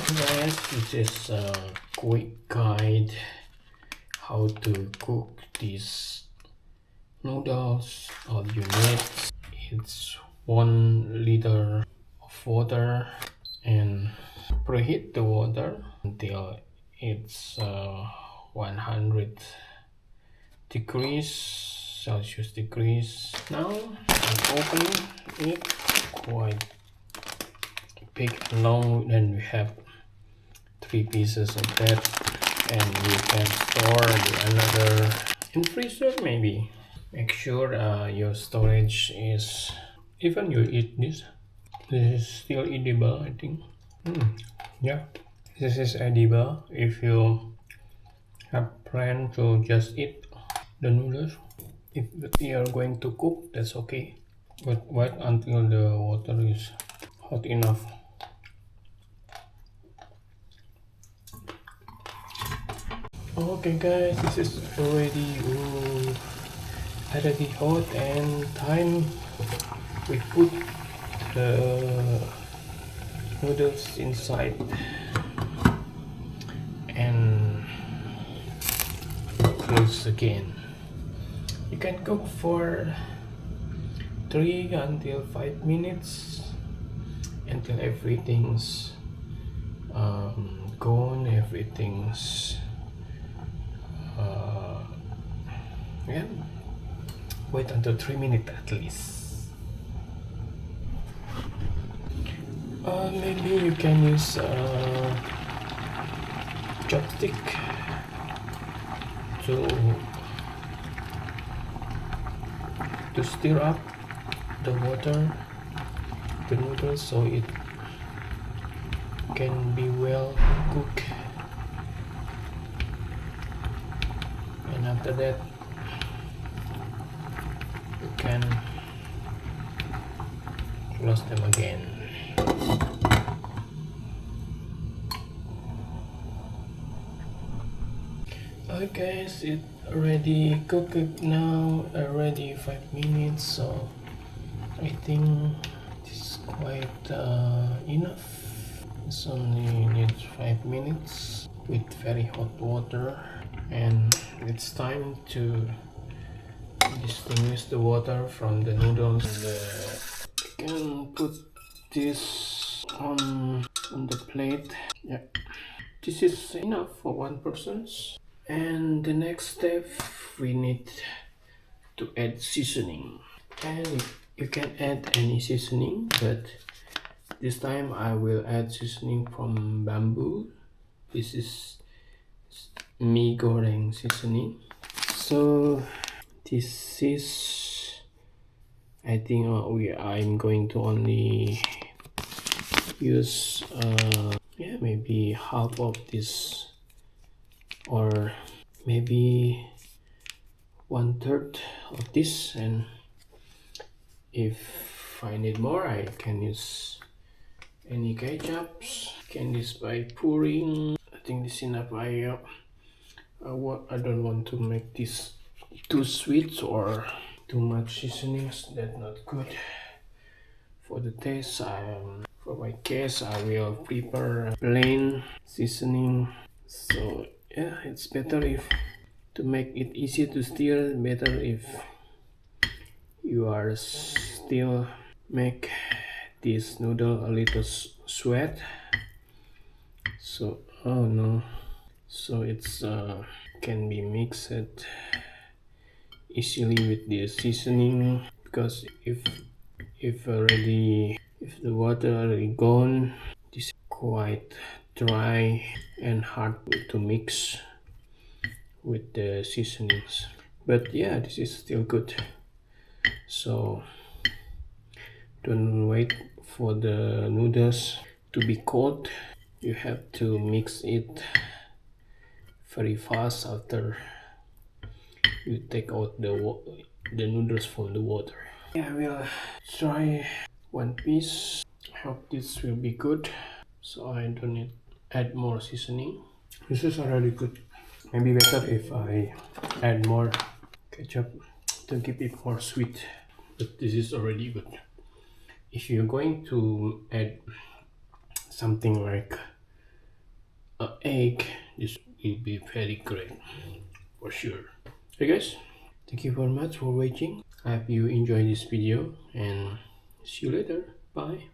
Guys, this is a quick guide how to cook these noodles. All you need is 1 liter of water, and preheat the water until it's 100 degrees Celsius degrees. Now I'm opening it quite big and long, and we have 3 pieces of that, and you can store the another in freezer maybe. Make sure your storage is, even you eat this is still edible, I think. Yeah, this is edible if you have plan to just eat the noodles. If you are going to cook, that's okay, but wait until the water is hot enough. Okay guys, this is already hot, and time we put the noodles inside and close again. You can cook for 3 until 5 minutes until everything's gone, everything's yeah, wait until 3 minutes at least. Maybe you can use chopstick to stir up the water, the noodles, so it can be well cooked. And after that you can close them again. Okay guys, it already cooked now, already 5 minutes, so I think it's quite enough. It's only needs 5 minutes with very hot water, and it's time to distinguish the water from the noodles. You can put this on the plate. Yeah, this is enough for one person. And the next step, we need to add seasoning, and you can add any seasoning, but this time I will add seasoning from bamboo. This is mee goreng seasoning. So this is, I think I'm going to only use yeah, maybe half of this, or maybe 1/3 of this, and if I need more I can use any ketchups. Can use by pouring. I think this is enough. I don't want to make this too sweet or too much seasonings. That's not good for the taste. For my case, I will prepare plain seasoning. So yeah, it's better if, to make it easy to stir, better if you are still make this noodle a little sweat. So oh no, so it's can be mixed easily with the seasoning, because if the water already gone, this is quite dry and hard to mix with the seasonings. But yeah, this is still good. So don't wait for the noodles to be cold. You have to mix it very fast after you take out the noodles from the water. Yeah, I will try one piece. I hope this will be good, so I don't need add more seasoning. This is already good. Maybe better if I add more ketchup to keep it more sweet, but this is already good. If you're going to add something like egg, this will be very great for sure. Hey guys, thank you very much for watching. I hope you enjoyed this video and see you later. Bye.